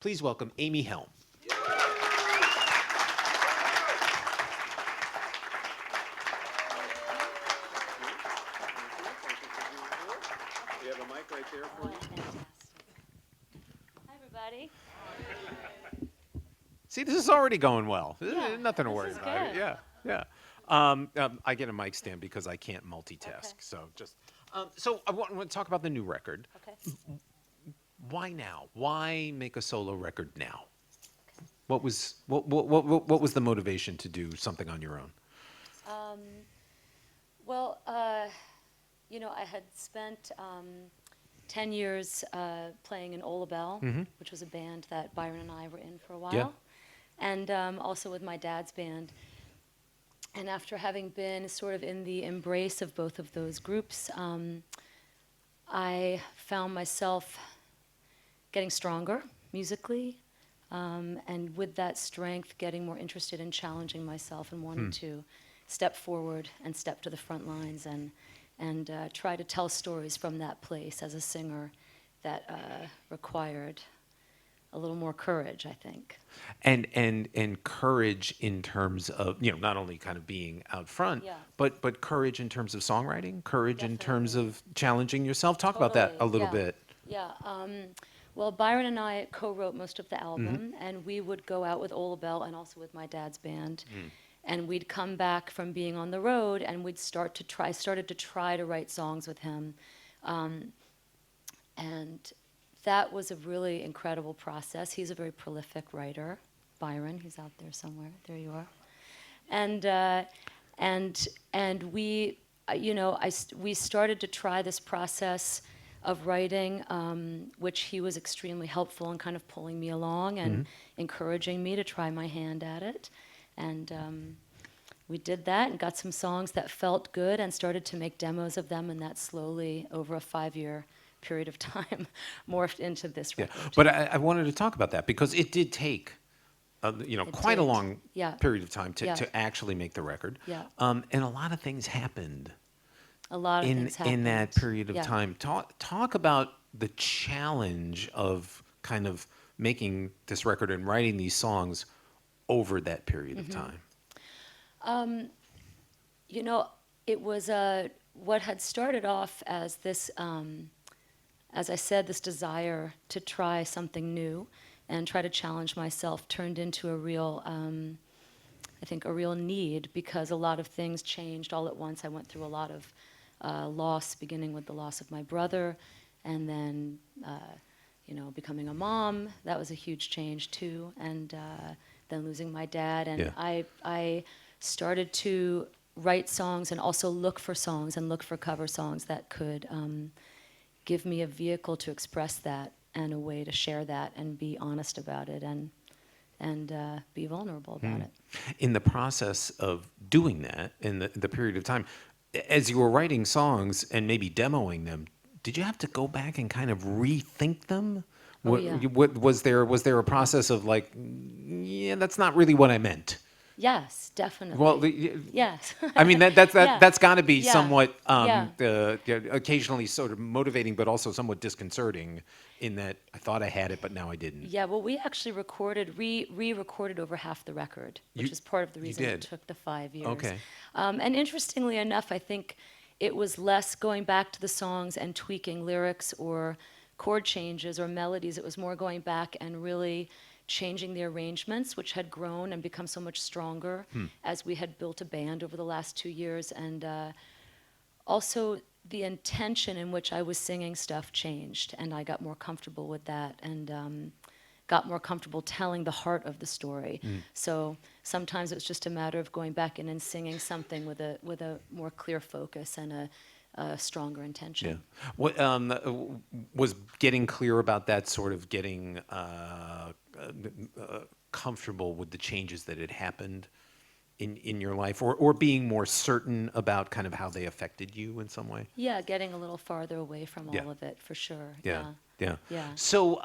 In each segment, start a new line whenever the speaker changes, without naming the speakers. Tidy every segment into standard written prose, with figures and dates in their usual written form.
Please welcome Amy Helm. We have a mic right there for you.
Fantastic. Hi, everybody.
See, this is already going well.
Yeah,
Nothing to
this
worry
is
about.
good.
Yeah, yeah. I get a mic stand because I can't multitask.
Okay.
So just, so I want to talk about the new record.
Okay.
Why now? Why make a solo record now? What was the motivation to do something on your own?
Well, I had spent 10 years playing in Ola Bell, which was a band that Byron and I were in for a while,
Yeah.
and also with my dad's band. And after having been sort of in the embrace of both of those groups, I found myself getting stronger musically, and with that strength, getting more interested in challenging myself and wanting to step forward and step to the front lines and try to tell stories from that place as a singer that required a little more courage, I think.
And courage in terms of, not only kind of being out front,
Yeah.
but courage in terms of songwriting, courage in terms
Definitely.
of challenging yourself. Talk about that a
Totally,
little
yeah.
bit.
Yeah. Well, Byron and I co-wrote most of the album, and we would go out with Ola Bell and also with my dad's band. And we'd come back from being on the road, and we'd started to try to write songs with him. And that was a really incredible process. He's a very prolific writer. Byron, he's out there somewhere. There you are. And we, we started to try this process of writing, which he was extremely helpful in kind of pulling me along and encouraging me to try my hand at it. And we did that and got some songs that felt good and started to make demos of them, and that slowly, over a 5-year period of time, morphed into this
Yeah,
record.
but I wanted to talk about that because it did take, quite a
did.
long
Yeah.
period of time
Yeah.
to actually make the record.
Yeah.
And a lot of things happened
A lot of things happened.
in that period of
Yeah.
time. Talk about the challenge of kind of making this record and writing these songs over that period of time.
It was what had started off as this, as I said, this desire to try something new and try to challenge myself turned into a real, I think, a real need, because a lot of things changed all at once. I went through a lot of loss, beginning with the loss of my brother, and then, becoming a mom. That was a huge change too, and then losing my dad. And
Yeah.
I started to write songs and also look for songs and look for cover songs that could give me a vehicle to express that and a way to share that and be honest about it and be vulnerable about it.
In the process of doing that, in the period of time, as you were writing songs and maybe demoing them, did you have to go back and kind of rethink them?
Oh, yeah.
Was there a process of like, yeah, that's not really what I meant?
Yes, definitely.
Well,
yes.
I mean that's
Yeah.
got to be
Yeah.
somewhat
Yeah.
occasionally sort of motivating, but also somewhat disconcerting. In that I thought I had it, but now I didn't.
Yeah, well, we actually re-recorded over half the record, which is part of the reason it
did?
took the 5 years.
Okay.
And interestingly enough, I think it was less going back to the songs and tweaking lyrics or chord changes or melodies. It was more going back and really changing the arrangements, which had grown and become so much stronger as we had built a band over the last 2 years. And also the intention in which I was singing stuff changed, and I got more comfortable with that and got more comfortable telling the heart of the story. So sometimes it was just a matter of going back in and singing something with a more clear focus and a stronger intention.
Yeah. What was getting clear about that, sort of getting comfortable with the changes that had happened in your life, or being more certain about kind of how they affected you in some way?
Yeah, getting a little farther away from
Yeah.
all of it, for sure.
Yeah. Yeah.
Yeah.
So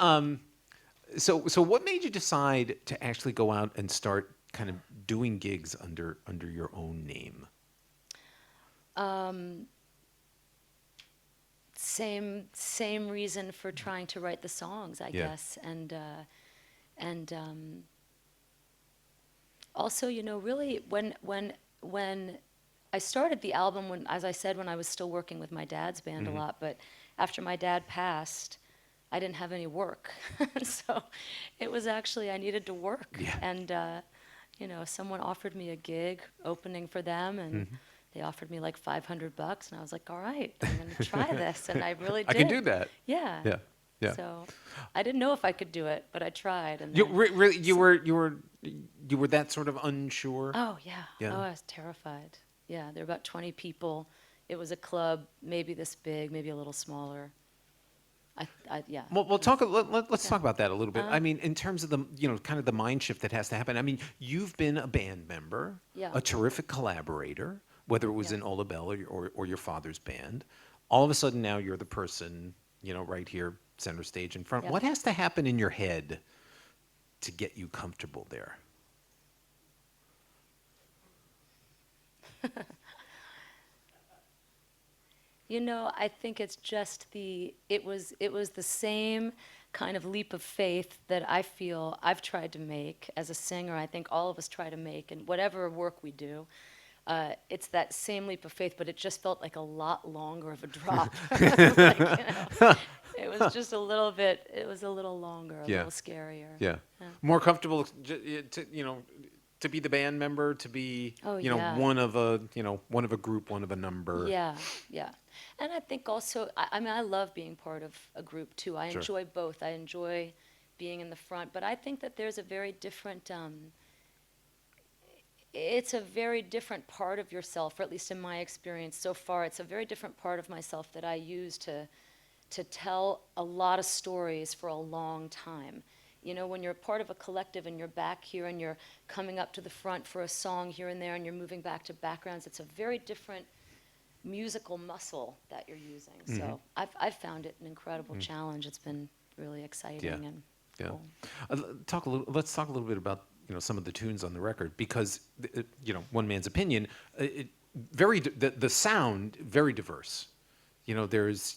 so what made you decide to actually go out and start kind of doing gigs under your own name?
Same reason for trying to write the songs, I
Yeah.
guess, and And also, really, when I started the album, when, as I said, when I was still working with my dad's band a lot, but after my dad passed, I didn't have any work. So it was actually, I needed to work.
Yeah.
And, someone offered me a gig opening for them, and they offered me like $500, and I was like, all right, I'm going to try this. And I really
I
did.
can do that.
Yeah.
Yeah. Yeah.
So I didn't know if I could do it, but I tried. And
You
then,
really you were that sort of unsure.
oh, yeah.
Yeah.
Oh, I was terrified. Yeah, there were about 20 people. It was a club, maybe this big, maybe a little smaller. Yeah.
Well, let's talk about that a little bit.
Uh-huh.
I mean, in terms of the, kind of the mind shift that has to happen. I mean, you've been a band member,
Yeah.
a terrific collaborator, whether it was
Yeah.
in Ola Bell or your father's band. All of a sudden now you're the person, right here, center stage in front.
Yeah.
What has to happen in your head to get you comfortable there?
I think it's just it was the same kind of leap of faith that I feel I've tried to make as a singer. I think all of us try to make, and whatever work we do, it's that same leap of faith, but it just felt like a lot longer of a drop. It was just it was a little longer, a
Yeah.
little scarier.
Yeah. More comfortable to be the band member, to be,
Oh, yeah.
one of a group, one of a number.
Yeah, yeah. And I think also, I mean, I love being part of a group too. I
Sure.
enjoy both. I enjoy being in the front, but I think that there's a very different, it's a very different part of yourself, or at least in my experience so far, it's a very different part of myself that I use to tell a lot of stories for a long time. When you're part of a collective and you're back here and you're coming up to the front for a song here and there and you're moving back to backgrounds, it's a very different musical muscle that you're using. So I've found it an incredible challenge. It's been really exciting
Yeah.
and
Yeah.
cool.
Let's talk a little bit about, some of the tunes on the record, because, one man's opinion, the sound, very diverse. There's,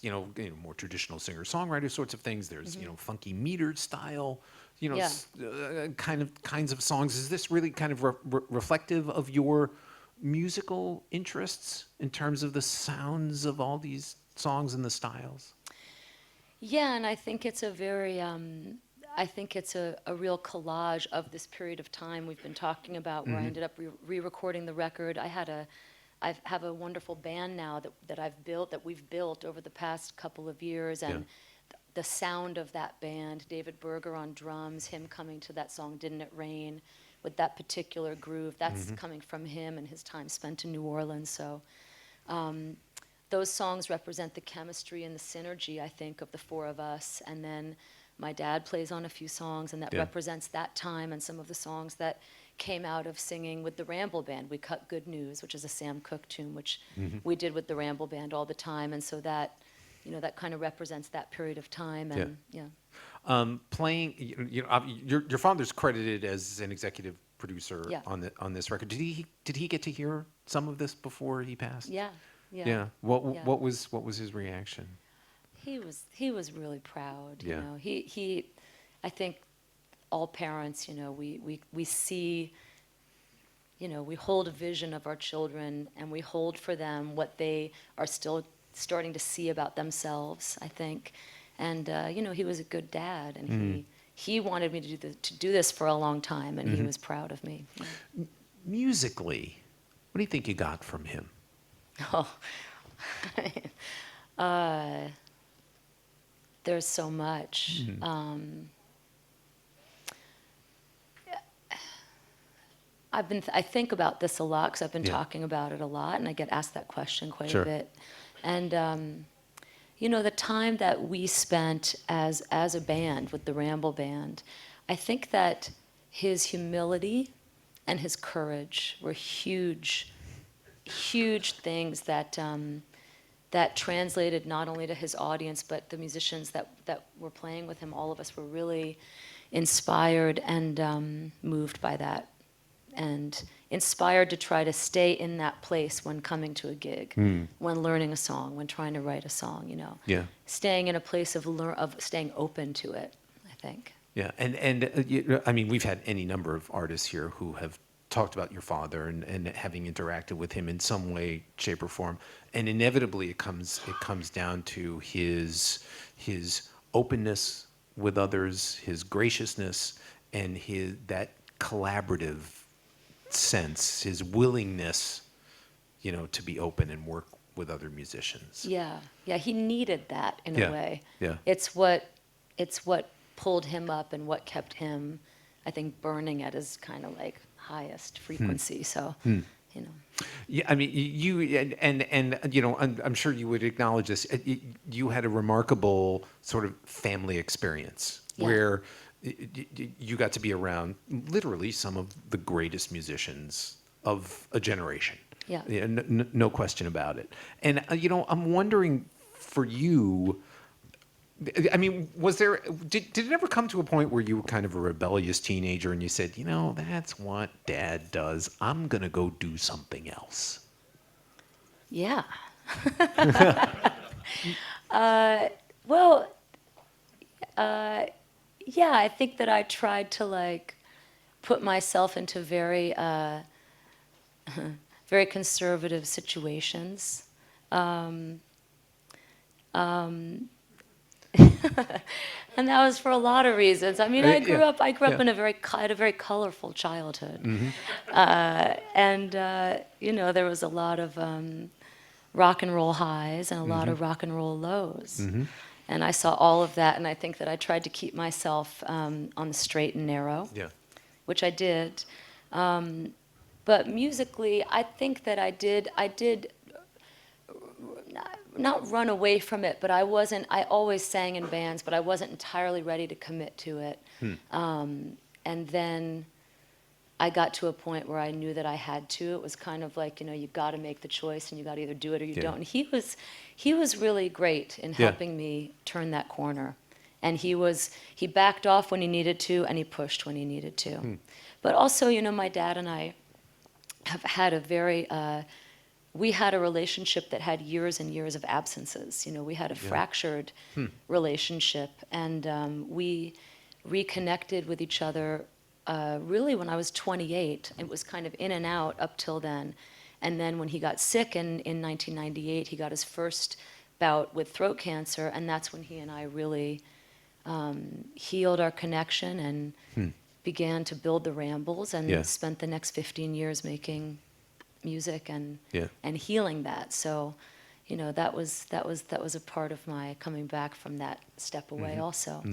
more traditional singer-songwriter sorts of things. There's, funky metered style,
Yeah.
kinds of songs. Is this really kind of reflective of your musical interests in terms of the sounds of all these songs and the styles?
Yeah, and I think it's a very, I think it's a real collage of this period of time we've been talking about, where I ended up re-recording the record. I have a wonderful band now that we've built over the past couple of years, and the sound of that band, David Berger on drums, him coming to that song "Didn't It Rain" with that particular groove, that's coming from him and his time spent in New Orleans. So those songs represent the chemistry and the synergy, I think, of the four of us. And then my dad plays on a few songs, and that represents that time and some of the songs that came out of singing with the Ramble Band. We cut "Good News," which is a Sam Cooke tune, which we did with the Ramble Band all the time. And so that, that kind of represents that period of time. And
Playing, your father's credited as an executive producer
Yeah.
on this record. Did he get to hear some of this before he passed?
Yeah.
Yeah. What was his reaction?
He was really proud.
Yeah.
He I think all parents, we see, we hold a vision of our children and we hold for them what they are still starting to see about themselves, I think. And he was a good dad, and he wanted me to do this for a long time, and he was proud of me. Yeah.
Musically, what do you think you got from him?
Oh, there's so much. I think about this a lot because I've been talking about it a lot, and I get asked that question quite a bit. And the time that we spent as a band with the Ramble Band, I think that his humility and his courage were huge, huge things that that translated not only to his audience, but the musicians that were playing with him. All of us were really inspired and moved by that, and inspired to try to stay in that place when coming to a gig, when learning a song, when trying to write a song.
Yeah.
Staying in a place of staying open to it, I think.
Yeah, I mean, we've had any number of artists here who have talked about your father and having interacted with him in some way, shape, or form, and inevitably it comes down to his openness with others, his graciousness, and his that collaborative sense, his willingness, to be open and work with other musicians.
Yeah, yeah, he needed that in a
Yeah,
way.
yeah.
It's what pulled him up and what kept him, I think, burning at his kind of like highest frequency. So, you know,
Yeah, I mean, you I'm sure you would acknowledge this. You had a remarkable sort of family experience
Yeah.
where you got to be around literally some of the greatest musicians of a generation.
Yeah.
No question about it. And I'm wondering for you. I mean, did it ever come to a point where you were kind of a rebellious teenager and you said, that's what Dad does. I'm going to go do something else.
yeah. Well, yeah, I think that I tried to like put myself into very, very conservative situations. And that was for a lot of reasons. I mean, I grew up in I had a very colorful childhood. And, there was a lot of rock and roll highs and a lot of rock and roll lows. And I saw all of that, and I think that I tried to keep myself on the straight and narrow,
Yeah.
which I did. But musically, I think that I did not run away from it, but I always sang in bands, but I wasn't entirely ready to commit to it. And then I got to a point where I knew that I had to. It was kind of like, you got to make the choice and you got to either do it or you
Yeah.
don't. And he was really great in
Yeah.
helping me turn that corner. And he backed off when he needed to and he pushed when he needed to. But also, my dad and I have had we had a relationship that had years and years of absences. We had a fractured relationship, and we reconnected with each other really when I was 28. It was kind of in and out up till then. And then when he got sick in 1998, he got his first bout with throat cancer, and that's when he and I really healed our connection and began to build the Rambles and
Yeah.
spent the next 15 years making music and
Yeah.
and healing that. So, that was a part of my coming back from that step away also.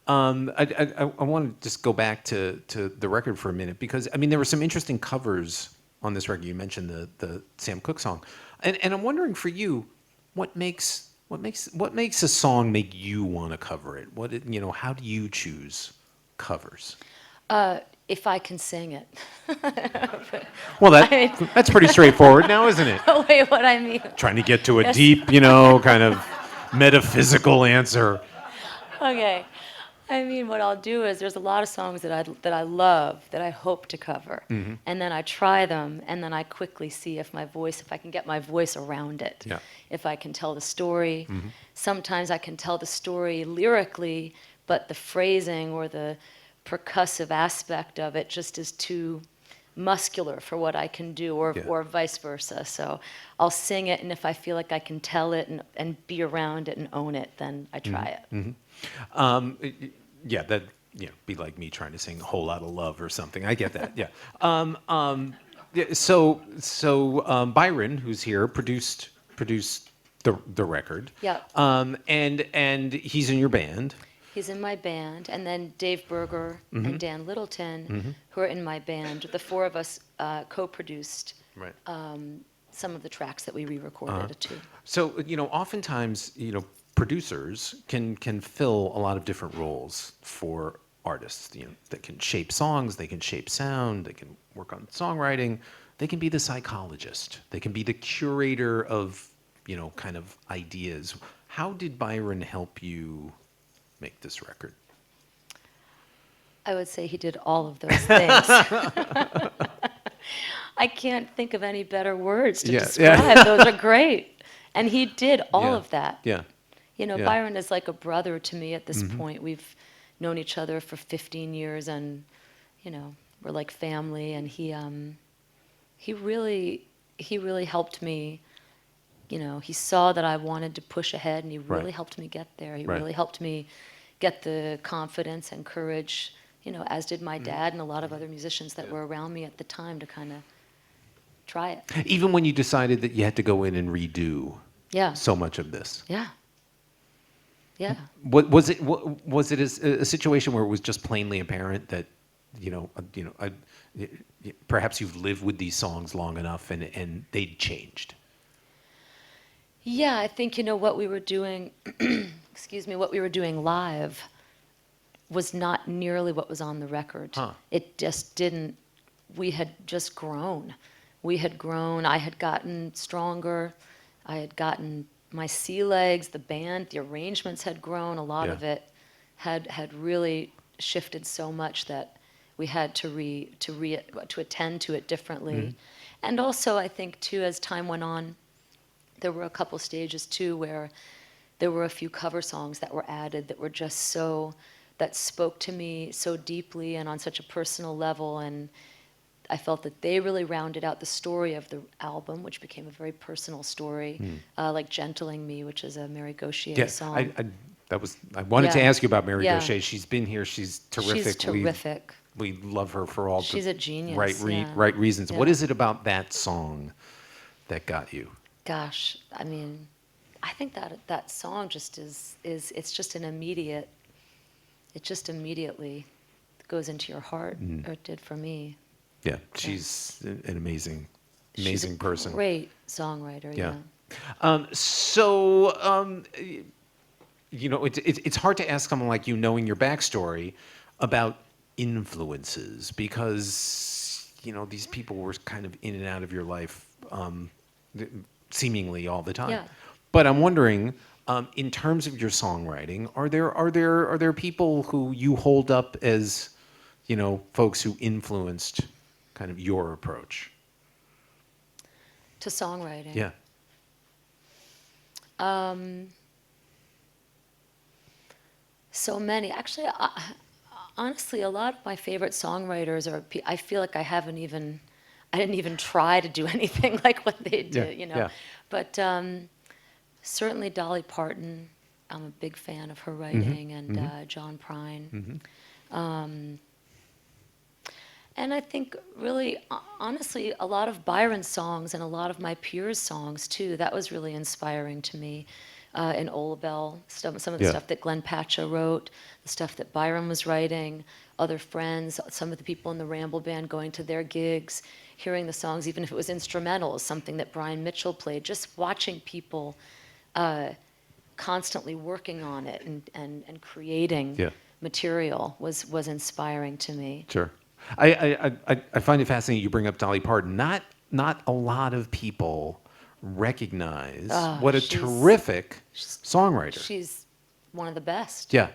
I want to just go back to the record for a minute because I mean there were some interesting covers on this record. You mentioned the Sam Cooke song, and I'm wondering for you, what makes a song make you want to cover it? How do you choose covers?
If I can sing it.
Well, that's pretty straightforward now, isn't it?
Wait, what I mean?
Trying to get to a
Yes.
deep, kind of metaphysical answer.
Okay. I mean, what I'll do is there's a lot of songs that I love that I hope to cover, and then I try them, and then I quickly see if I can get my voice around it,
Yeah.
if I can tell the story. Sometimes I can tell the story lyrically, but the phrasing or the percussive aspect of it just is too muscular for what I can do, or vice versa. So I'll sing it, and if I feel like I can tell it and be around it and own it, then I try it.
Yeah, that be like me trying to sing a whole lot of love or something. I get that. Yeah. Yeah, so Byron, who's here, produced the record.
Yeah.
And he's in your band.
He's in my band, and then Dave Berger and Dan Littleton, who are in my band. The four of us co-produced
Right.
some of the tracks that we re-recorded too.
So oftentimes producers can fill a lot of different roles for artists. That can shape songs, they can shape sound, they can work on songwriting, they can be the psychologist, they can be the curator of kind of ideas. How did Byron help you make this record?
I would say he did all of those things. I can't think of any better words to describe. Those are great. And he did all of that.
Yeah.
Byron is like a brother to me at this point. We've known each other for 15 years, and we're like family. And he really helped me. He saw that I wanted to push ahead, and he really
Right.
helped me get there. He
Right.
really helped me get the confidence and courage, as did my dad and a lot of other musicians that were around me at the time, to kind of try it.
Even when you decided that you had to go in and redo
Yeah,
so much of this.
yeah, yeah.
Was it a situation where it was just plainly apparent that, perhaps you've lived with these songs long enough and they'd changed?
Yeah, I think, what we were doing, excuse me, what we were doing live was not nearly what was on the record.
Huh.
It just didn't, we had just grown. We had grown, I had gotten stronger, I had gotten my sea legs, the band, the arrangements had grown, a lot
Yeah.
of it had really shifted so much that we had to attend to it differently. And also, I think, too, as time went on, there were a couple stages, too, where there were a few cover songs that were added that were just that spoke to me so deeply and on such a personal level. And I felt that they really rounded out the story of the album, which became a very personal story, like Gentling Me, which is a Mary Gauthier
Yeah,
song.
I wanted to
Yeah.
ask you about Mary
Yeah.
Gauthier. She's been here. She's terrific.
She's terrific.
We love her for all
She's
the
a genius, yeah.
right reasons.
Yeah.
What is it about that song that got you?
Gosh, I mean, I think that song just it's just an immediate, it just immediately goes into your heart, or it did for me.
Yeah, she's an amazing
She's a
person.
great songwriter,
Yeah.
yeah.
It's hard to ask someone like you, knowing your backstory, about influences, because these people were kind of in and out of your life, seemingly all the time.
Yeah.
But I'm wondering, in terms of your songwriting, are there people who you hold up as, folks who influenced kind of your approach?
To songwriting.
Yeah.
So many. Actually, honestly, a lot of my favorite songwriters I feel like I didn't even try to do anything like what they did,
Yeah.
But certainly Dolly Parton, I'm a big fan of her writing, and John Prine. And I think really, honestly, a lot of Byron's songs and a lot of my peers' songs too, that was really inspiring to me. In Olabelle, some of the
Yeah.
stuff that Glenn Patcha wrote, the stuff that Byron was writing, other friends, some of the people in the Ramble Band going to their gigs, hearing the songs, even if it was instrumental, something that Brian Mitchell played, just watching people constantly working on it and creating
Yeah.
material was inspiring to me.
Sure. I find it fascinating you bring up Dolly Parton. Not a lot of people recognize what a terrific songwriter.
She's one of the best.
Yeah.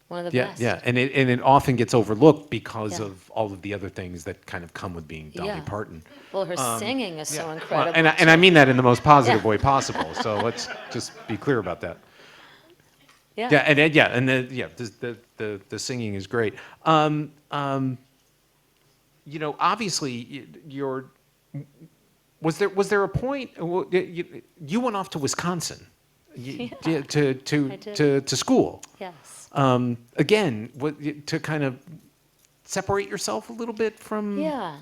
One of the
Yeah,
best.
yeah, and it often gets overlooked because
Yeah.
of all of the other things that kind of come with being Dolly
Yeah.
Parton.
Well, her singing is so
Well,
incredible.
and I mean that in the most positive
Yeah.
way possible. So let's just be clear about that.
Yeah.
Yeah, and the singing is great. Obviously, was there a point you went off to Wisconsin,
Yeah,
to school?
Yes.
Again, to kind of separate yourself a little bit from
Yeah.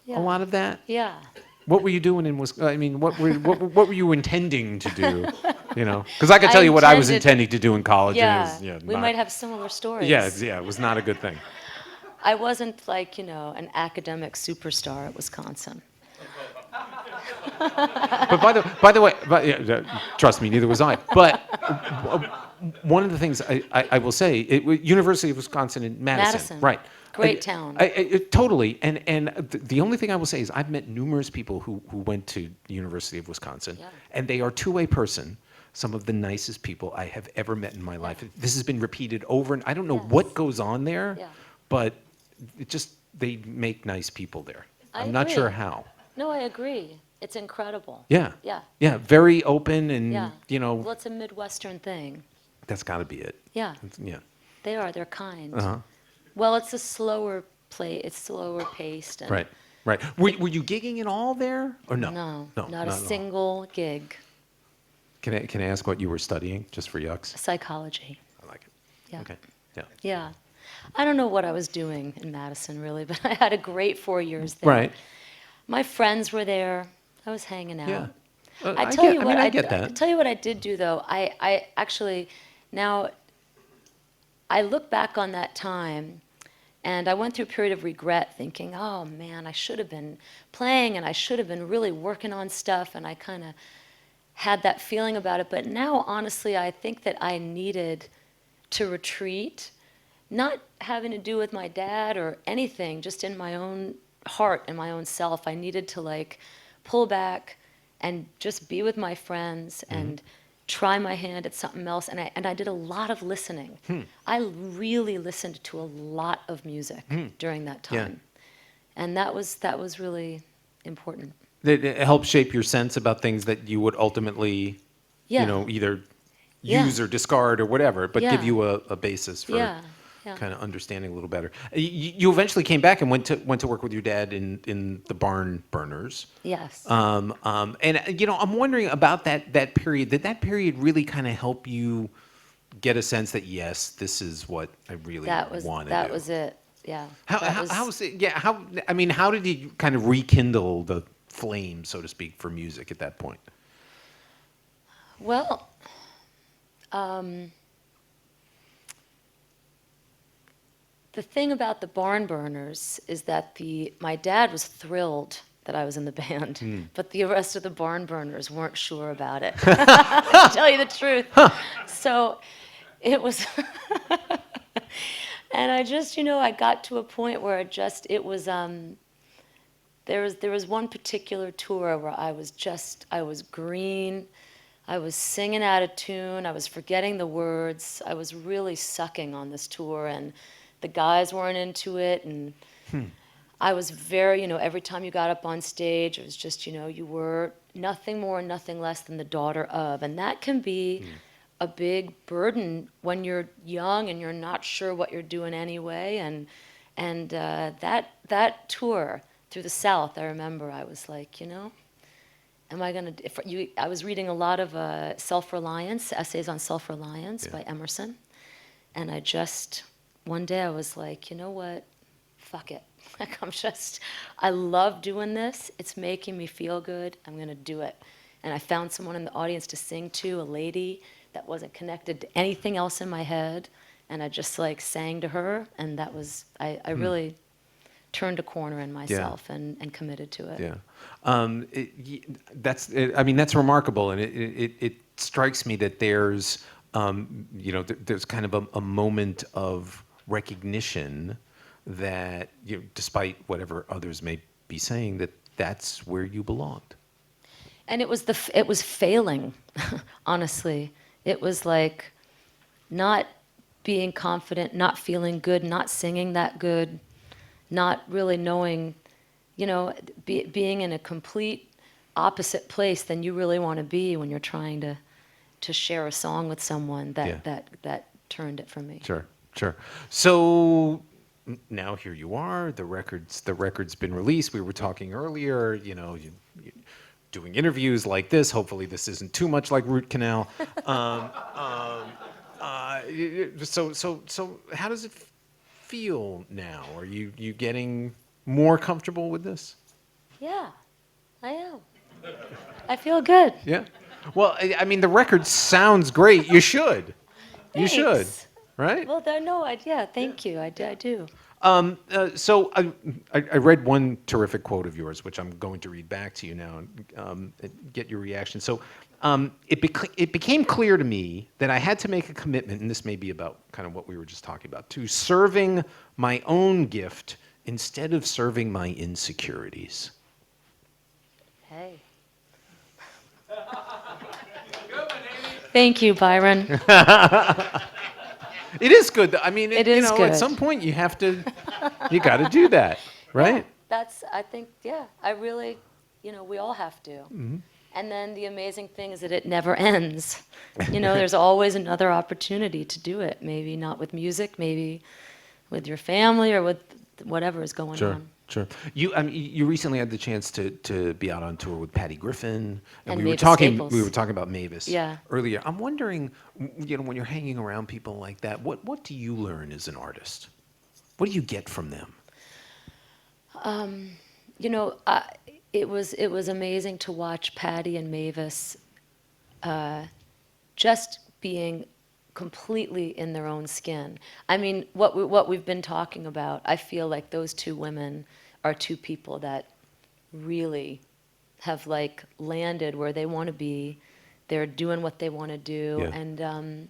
Yeah.
a lot of that.
Yeah.
What were you doing in Wisconsin? I mean, what were you intending to do? Because I can tell you what I was intending to do in college.
Yeah.
And it was,
We
not-
might have similar stories.
Yeah, it was not a good thing.
I wasn't like, an academic superstar at Wisconsin.
But by the way, trust me, neither was I. But one of the things I will say, University of Wisconsin in Madison, right?
Great town.
Totally. And the only thing I will say is I've met numerous people who went to the University of Wisconsin,
Yeah.
and they are, to a person, some of the nicest people I have ever met in my life. This has been repeated over, and I don't know
Yes.
what goes on there,
Yeah.
but they make nice people there.
I
I'm not sure
agree.
how.
No, I agree. It's incredible.
Yeah.
Yeah.
Yeah, very open, and
Yeah. Well, it's a Midwestern thing.
that's got to be it.
Yeah.
Yeah.
They are. They're kind.
Uh-huh.
Well, it's a slower play. It's slower paced. And
Right. Right. Were you gigging at all there, or no?
no,
No,
not a
not at all.
single gig.
Can I ask what you were studying, just for yucks?
Psychology.
I like it.
Yeah.
Okay. Yeah.
Yeah. I don't know what I was doing in Madison, really, but I had a great 4 years there.
Right.
My friends were there. I was hanging out.
Yeah.
I tell you what,
I get
I
that.
tell you what I did do though. I actually now I look back on that time, and I went through a period of regret, thinking, "Oh man, I should have been playing, and I should have been really working on stuff." And I kind of had that feeling about it. But now, honestly, I think that I needed to retreat, not having to do with my dad or anything, just in my own heart and my own self. I needed to like pull back and just be with my friends and try my hand at something else. And I did a lot of listening. I really listened to a lot of music during that
Yeah.
time. And that was really important.
It helps shape your sense about things that you would ultimately,
Yeah.
either
Yeah.
use or discard or whatever, but give
Yeah.
you a basis for
Yeah. Yeah.
kind of understanding a little better. You eventually came back and went to work with your dad in the Barn Burners.
Yes.
And I'm wondering about that period. Did that period really kind of help you get a sense that yes, this is what I really
that was
want to
that
do?
was it. Yeah.
How
That
how
was-
how's it? Yeah. How did you kind of rekindle the flame, so to speak, for music at that point?
Well, the thing about the Barn Burners is that my dad was thrilled that I was in the band, but the rest of the Barn Burners weren't sure about it. To tell you the truth. So it was, and I just, I got to a point where it was, there was one particular tour where I was green. I was singing out of tune. I was forgetting the words. I was really sucking on this tour, and the guys weren't into it. And I was very, every time you got up on stage, it was just, you were nothing more, nothing less than the daughter of. And that can be a big burden when you're young and you're not sure what you're doing anyway. And that tour through the South, I remember I was like, am I going to, I was reading a lot of self-reliance, essays on self-reliance by Emerson. And one day I was like, you know what, fuck it. Like I love doing this. It's making me feel good. I'm going to do it. And I found someone in the audience to sing to, a lady that wasn't connected to anything else in my head. And I just sang to her. And that was, I really turned a corner in myself and committed to it.
Yeah. That's remarkable. And it strikes me that there's, there's kind of a moment of recognition that, despite whatever others may be saying, that's where you belonged.
And it was failing, honestly. It was like not being confident, not feeling good, not singing that good, not really knowing, being in a complete opposite place than you really want to be when you're trying to share a song with someone. That turned it for me.
Sure. So now here you are. The record's been released. We were talking earlier. You doing interviews like this. Hopefully, this isn't too much like Root Canal. So how does it feel now? Are you getting more comfortable with this?
Yeah, I am. I feel good.
Yeah. Well, the record sounds great. You should. You should.
Thanks.
Right?
Well, thank you. I do.
So I read one terrific quote of yours, which I'm going to read back to you now and get your reaction. So it became clear to me that I had to make a commitment, and this may be about kind of what we were just talking about, to serving my own gift instead of serving my insecurities.
Hey. Thank you, Byron.
It is good.
It is good.
At some point you got to do that, right?
I think, I really, we all have to. And then the amazing thing is that it never ends. You know, there's always another opportunity to do it. Maybe not with music, maybe with your family or with whatever is going
Sure,
on.
sure. You recently had the chance to be out on tour with Patty Griffin,
And
we were
Mavis
talking
Staples.
about Mavis
Yeah.
earlier. I'm wondering, when you're hanging around people like that, what do you learn as an artist? What do you get from them?
You know, it was amazing to watch Patty and Mavis just being completely in their own skin. I mean, what we've been talking about, I feel like those two women are two people that really have like landed where they want to be. They're doing what they want to do,
Yeah.
and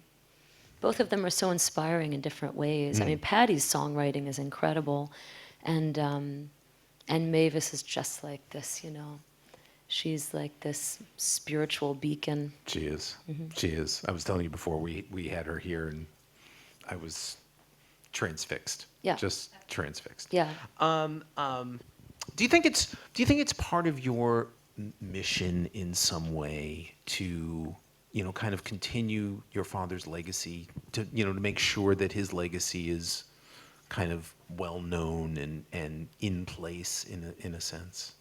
both of them are so inspiring in different ways. I mean, Patty's songwriting is incredible, and Mavis is just like this, you know. She's like this spiritual beacon.
She is. She is. I was telling you before we had her here, and I was transfixed.
Yeah.
Just transfixed.
Yeah.
Do you think it's part of your mission in some way to, kind of continue your father's legacy, to make sure that his legacy is kind of well known and in place in a sense?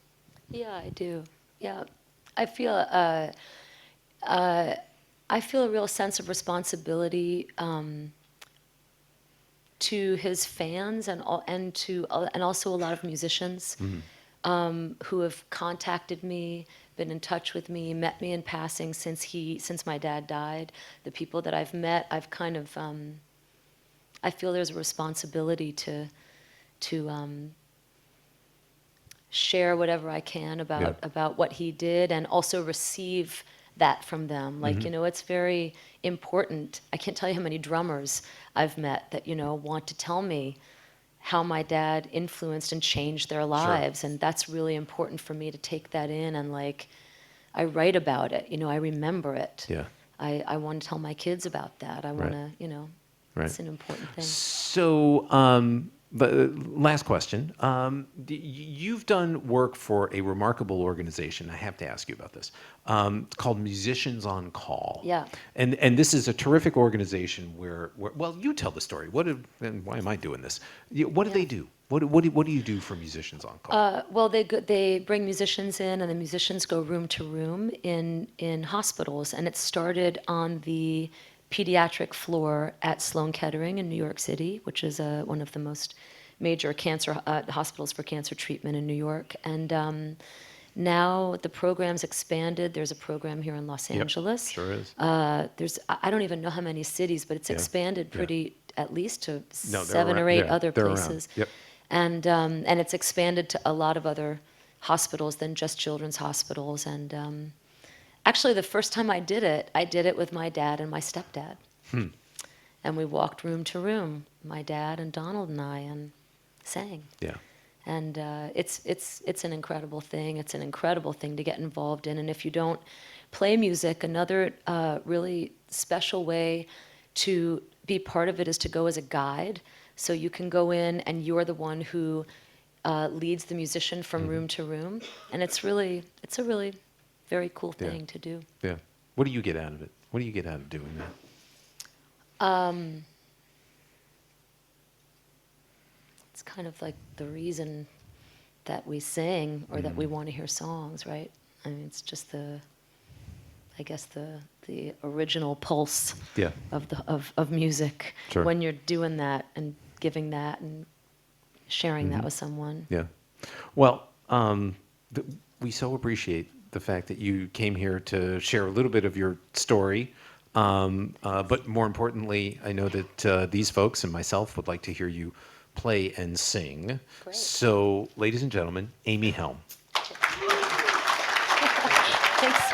Yeah, I do. Yeah, I feel a real sense of responsibility to his fans and also a lot of musicians who have contacted me, been in touch with me, met me in passing since my dad died. The people that I've met, I've kind of I feel there's a responsibility to share whatever I can about what he did, and also receive that from them. Like, it's very important. I can't tell you how many drummers I've met that, want to tell me how my dad influenced and changed their lives. And that's really important for me to take that in, and like, I write about it, I remember it.
Yeah.
I want to tell my kids about that. I want to, it's an important thing.
So, but last question. You've done work for a remarkable organization. I have to ask you about this. Called Musicians on Call.
Yeah.
And this is a terrific organization where well, you tell the story. And why am I doing this? What do they do? What do you do for Musicians on Call?
Well, they bring musicians in, and the musicians go room to room in hospitals. And it started on the pediatric floor at Sloan Kettering in New York City, which is one of the most major cancer hospitals for cancer treatment in New York. And now the program's expanded. There's a program here in Los Angeles.
Sure is.
I don't even know how many cities, but it's expanded at least to
No, they're
7 or
around.
8
Yeah,
other
they're around.
places.
Yep.
And it's expanded to a lot of other hospitals than just children's hospitals. And actually, the first time I did it with my dad and my stepdad. And we walked room to room, my dad and Donald and I, and sang.
Yeah.
And it's an incredible thing. It's an incredible thing to get involved in. And if you don't play music, another really special way to be part of it is to go as a guide. So you can go in and you're the one who leads the musician from room to room. And it's a really very cool thing to do.
Yeah. What do you get out of it? What do you get out of doing that?
It's kind of like the reason that we sing or that we want to hear songs, right? I mean, it's just the original pulse
Yeah.
of music.
Sure.
When you're doing that and giving that and sharing that with someone.
Yeah. Well, we so appreciate the fact that you came here to share a little bit of your story. But more importantly, I know that these folks and myself would like to hear you play and sing.
Great.
So, ladies and gentlemen, Amy Helm.
Thanks.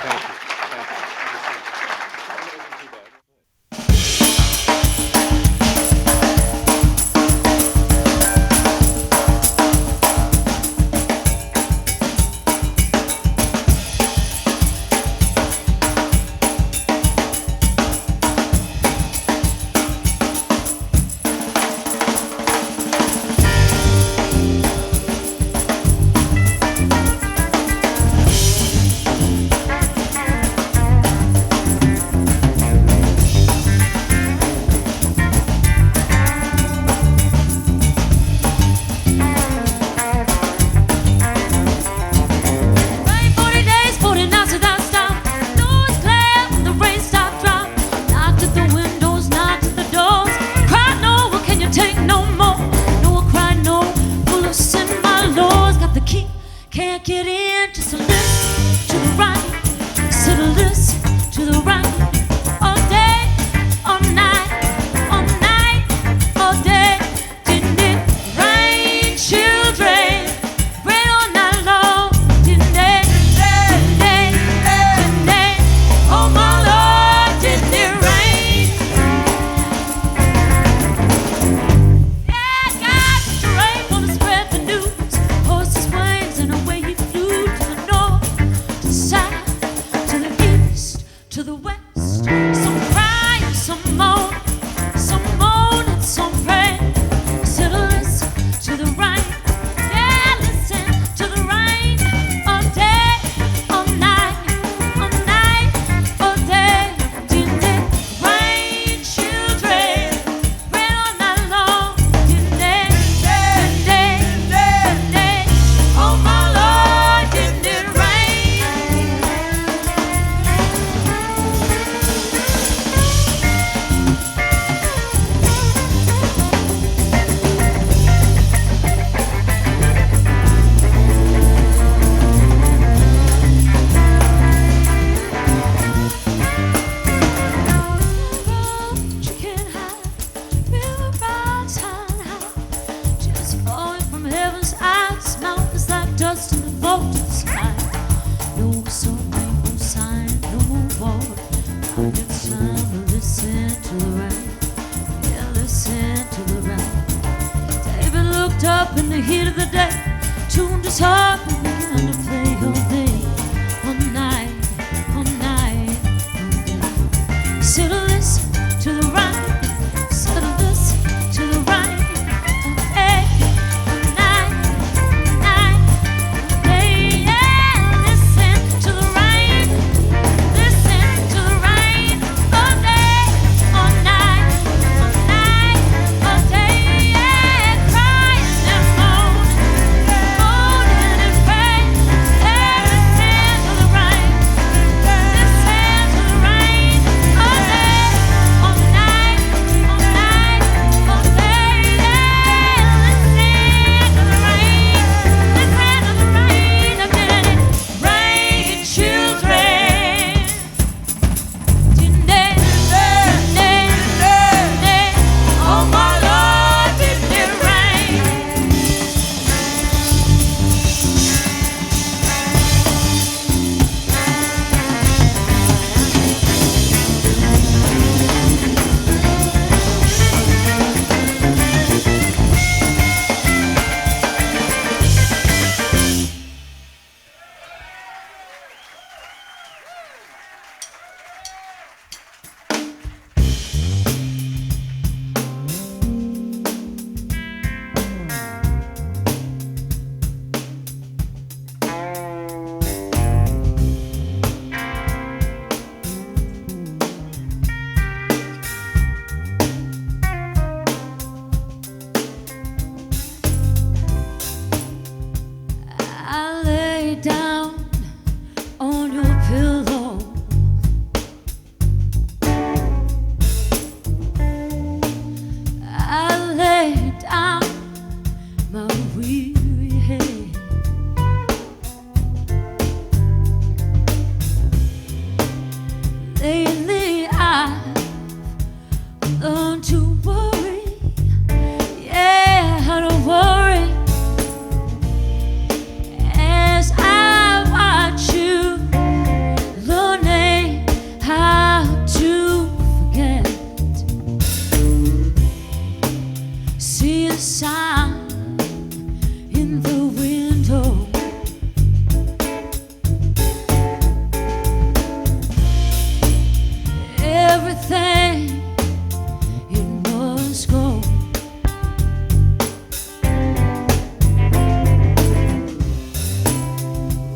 weary head. Lately I've learned to worry, yeah, how to worry, as I watch you learning how to forget. See the sign in the window, everything it must go.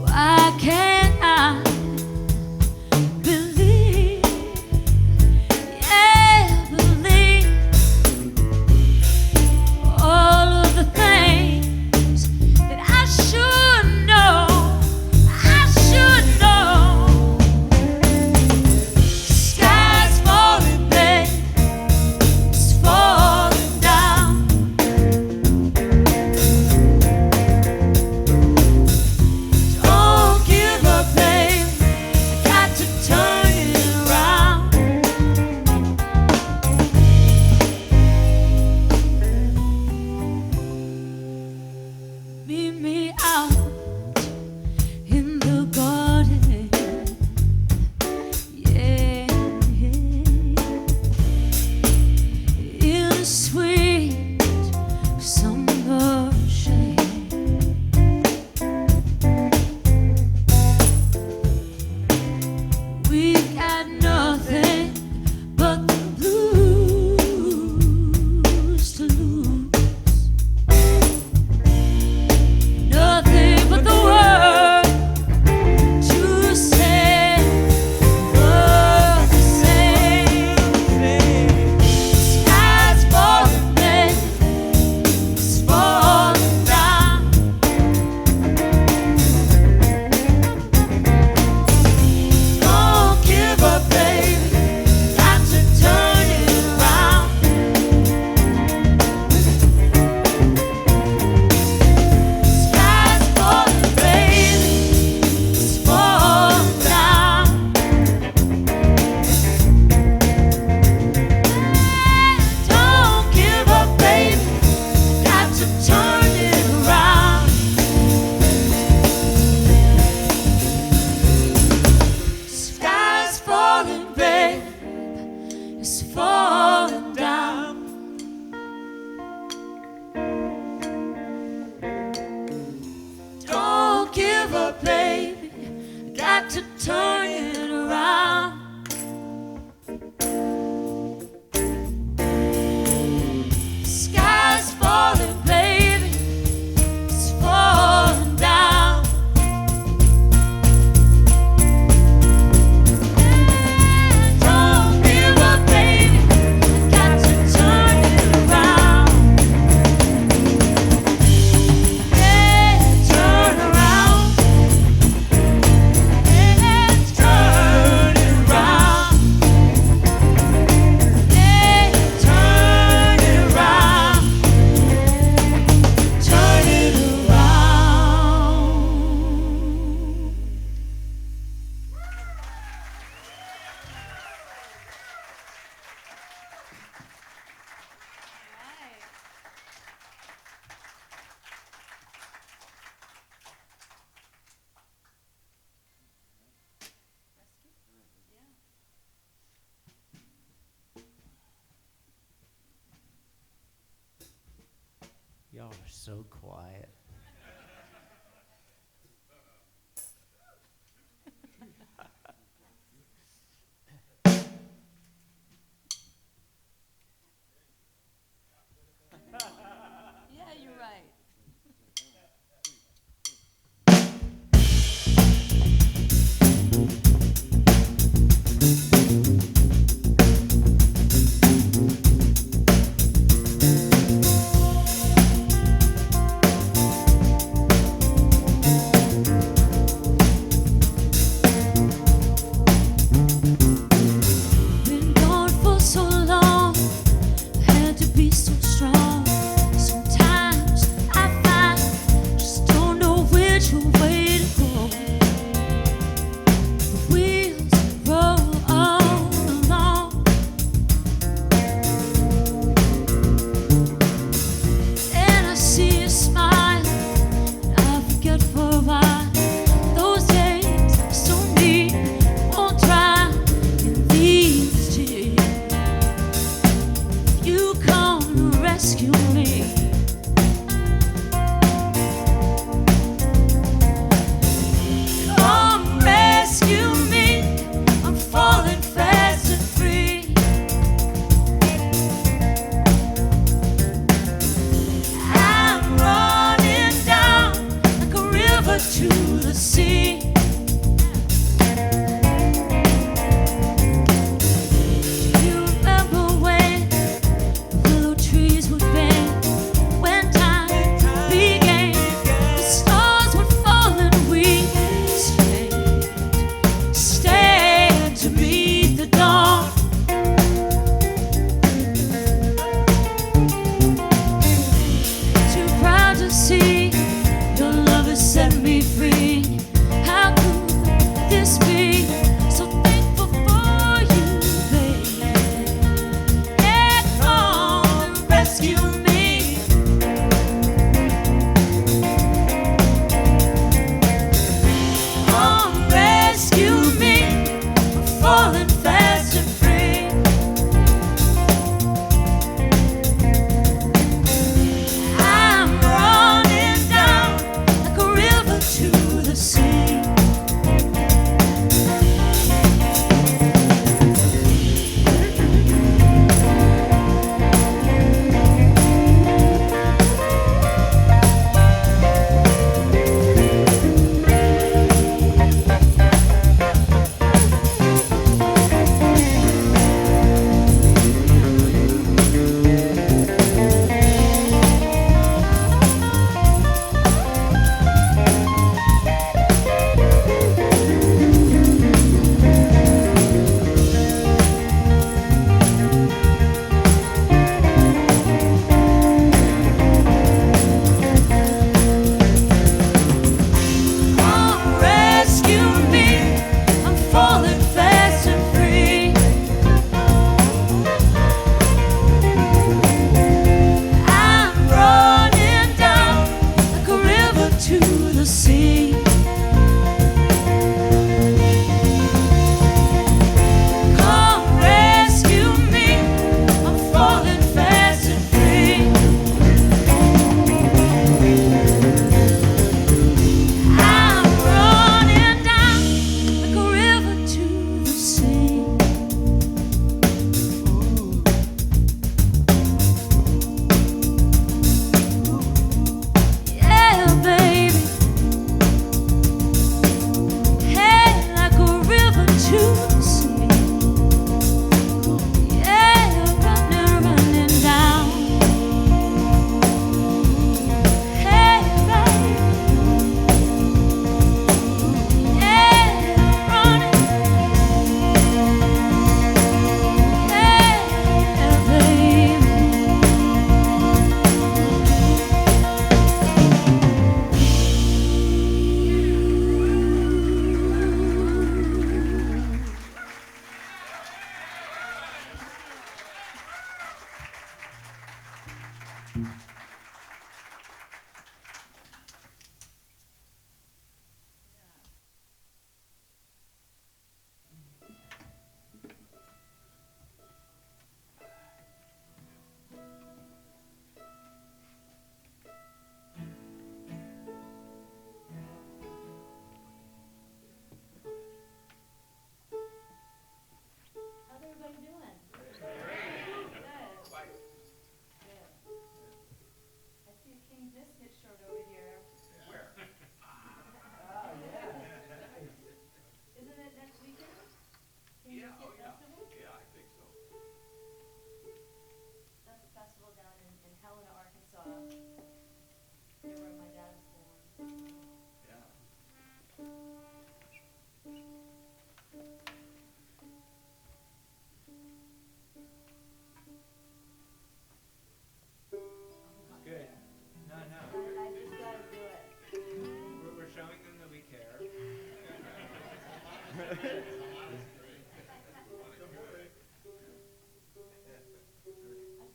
Why can't I believe, yeah, believe all of the things that I should know, I should know. Sky's falling, babe, it's falling down. Don't give up, babe, I got to turn it around. Meet me out in the garden, yeah, in the sweet summer shade. We got nothing but the blues to lose. Nothing but the world to say, world to say. Sky's falling, babe, it's falling down. Don't give up, baby, got to turn it around. Sky's falling, baby, it's falling down. Don't give up, baby, got to turn it around. Sky's falling, babe, it's falling down. Don't give up, baby, got to turn it around. Sky's falling, baby, it's falling down. Don't give up, baby, got to turn it around. Yeah, turn around. Yeah, turn it around. Yeah, turn it around. Turn it around.
Y'all are so quiet.
Yeah, you're right.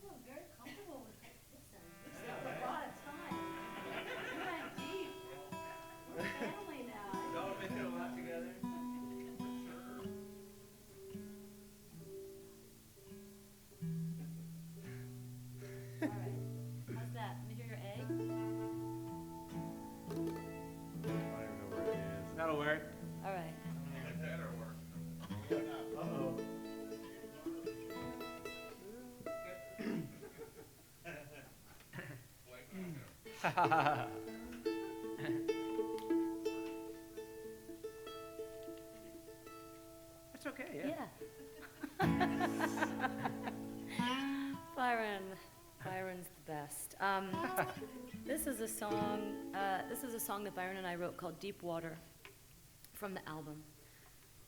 feel very comfortable with it. Listen, we spent a lot of time. We went deep. We're family now.
Y'all have been through a lot together.
All right. How's that? Let me hear your A.
I don't even know where it is. That'll work.
All right.
Uh-oh. That's okay, yeah.
Byron's the best. This is a song. This is a song that Byron and I wrote called "Deep Water" from the album.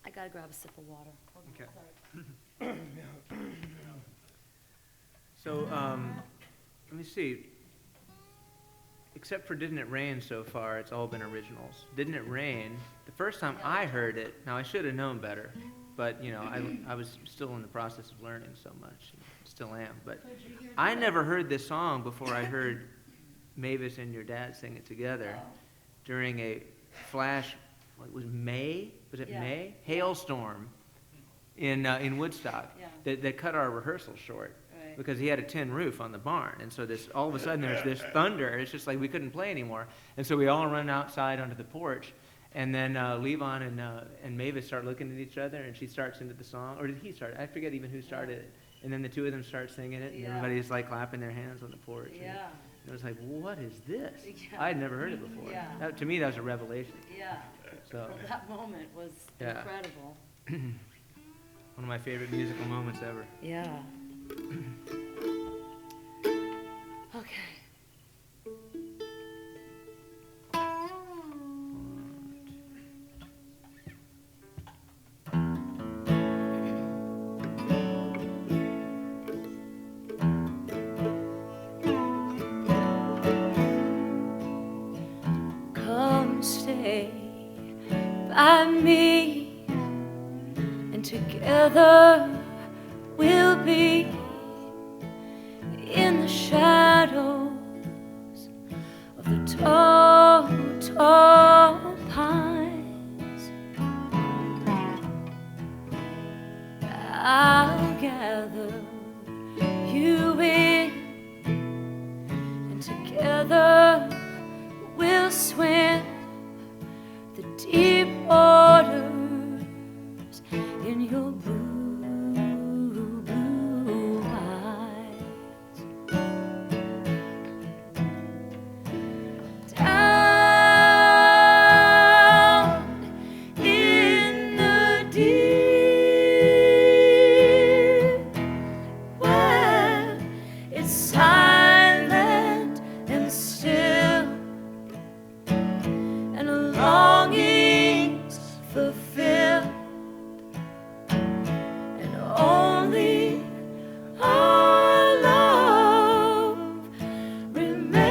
I gotta grab a sip of water. Hold on,
Okay.
sorry.
So, let me see. Except for Didn't It Rain so far, it's all been originals. Didn't It Rain, the first time I heard it, now I should have known better, but you know, I was still in the process of learning so much, and still am, but I never heard this song before I heard Mavis and your dad sing it together during a flash, what was May? Was it
Yeah.
May? Hailstorm in Woodstock
Yeah.
that cut our rehearsal short.
Right.
Because he had a tin roof on the barn, and so this all of a sudden there's this thunder. It's just like we couldn't play anymore, and so we all run outside onto the porch, and then Levon and Mavis start looking at each other, and she starts into the song, or did he start? I forget even who started it. And then the two of them start singing it, and
Yeah.
everybody's like clapping their hands on the porch.
Yeah.
And it was like, what is this?
Yeah.
I had never heard it before.
Yeah.
To me, that was a revelation.
Yeah.
So
Well, that moment was
Yeah.
incredible.
one of my favorite musical moments ever.
Yeah. Okay. Come stay by me, and together we'll be in the shadows of the tall, tall pines. I'll gather you in, and together we'll swim the deep waters in your blue, blue eyes. Down in the deep, where it's silent and still, and longings fulfilled, and only our love remains.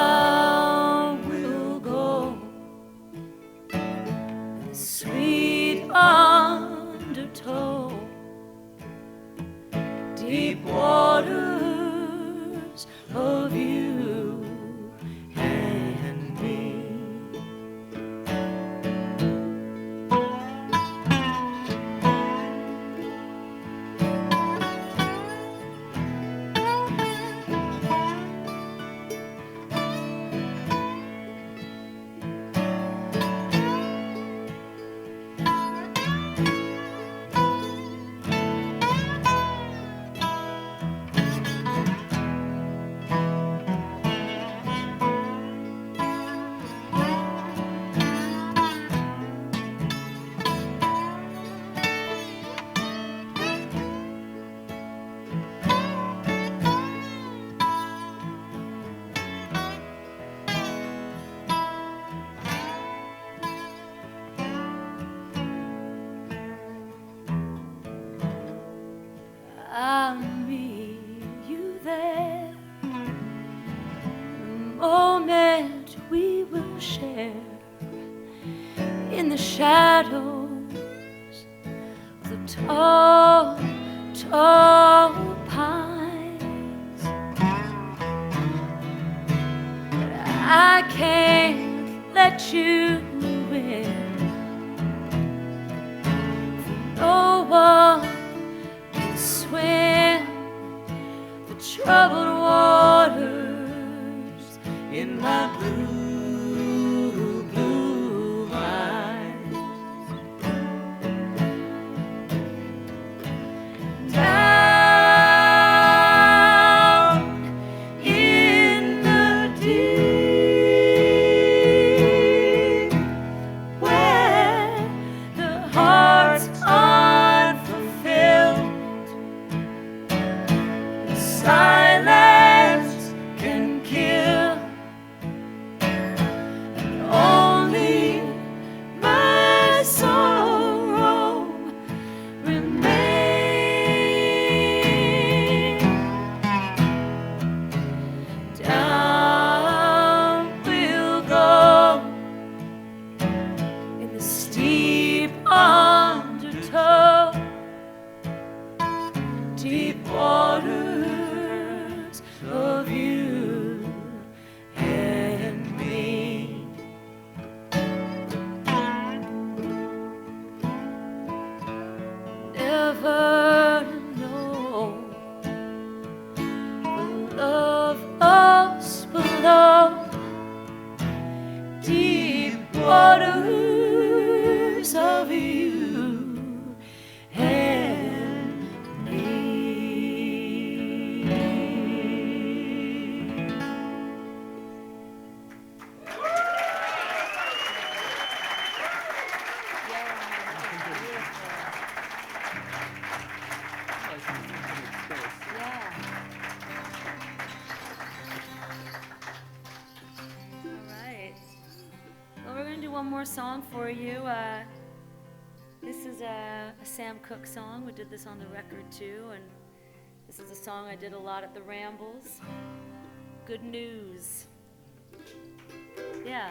Down we'll go in the sweet undertow, deep waters of you and me. share in the shadows of the tall, tall pines. But I can't let you in, for no one can swim the troubled waters in my blue, blue eyes. Down in the deep, where the heart's unfulfilled, the silence can kill, and only my sorrow remains. Down we'll go in the steep undertow, deep waters of you and me. Never know the love us below, deep waters of you and me. All right. Well, we're going to do one more song for you. This is a Sam Cooke song. We did this on the record too, and this is a song I did a lot at the Rambles. Good news. Yeah.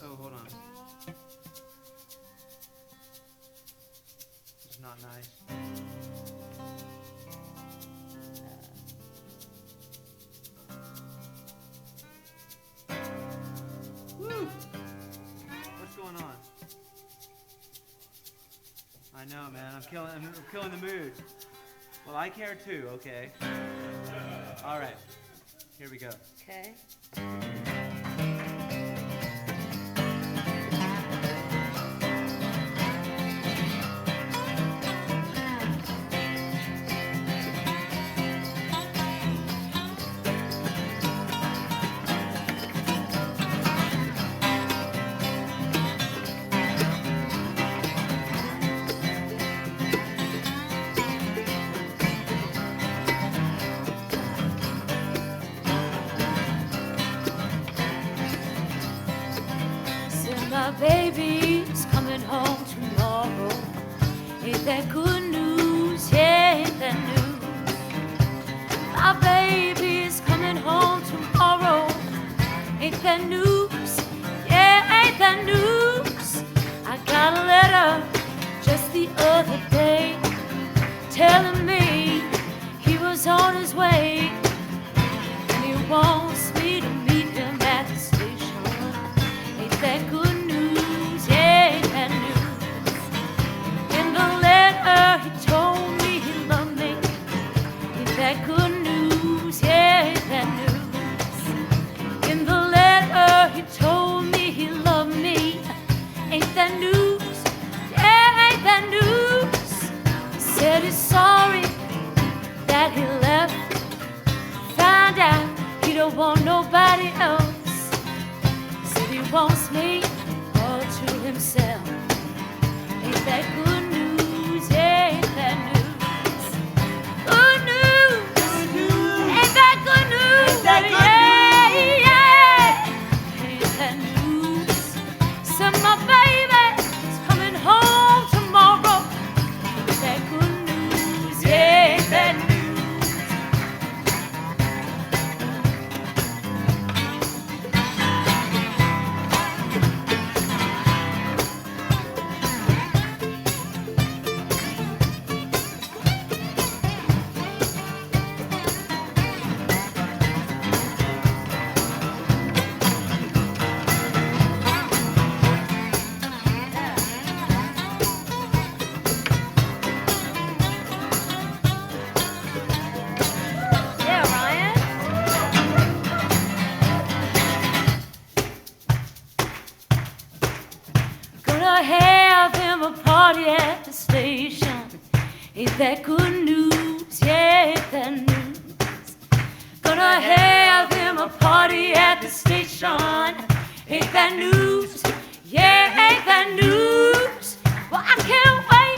Oh, hold on. It's not nice. Woo! What's going on? I know, man. I'm killing the mood. Well, I care too. Okay. All right. Here we go.
Okay. My baby's coming home tomorrow. Ain't that good news? Yeah, ain't that news? My baby's coming home tomorrow. Ain't that news? Yeah, ain't that news? I got a letter just the other day telling me he was on his way, and he wants me to meet him at the station. Ain't that good? He told me he loved me. Ain't that good news? Yeah, ain't that news? In the letter he told me he loved me. Ain't that news? Yeah, ain't that news? Said he's sorry that he left. Found out he don't want nobody else. Said he wants me all to himself. Ain't that good news? Yeah, ain't that news? Good news. Ain't that good news?
Ain't that good
Yeah,
news?
Ain't that good news? Yeah, ain't that news? Gonna have him a party at the station. Ain't that news? Yeah, ain't that news? Well, I can't wait.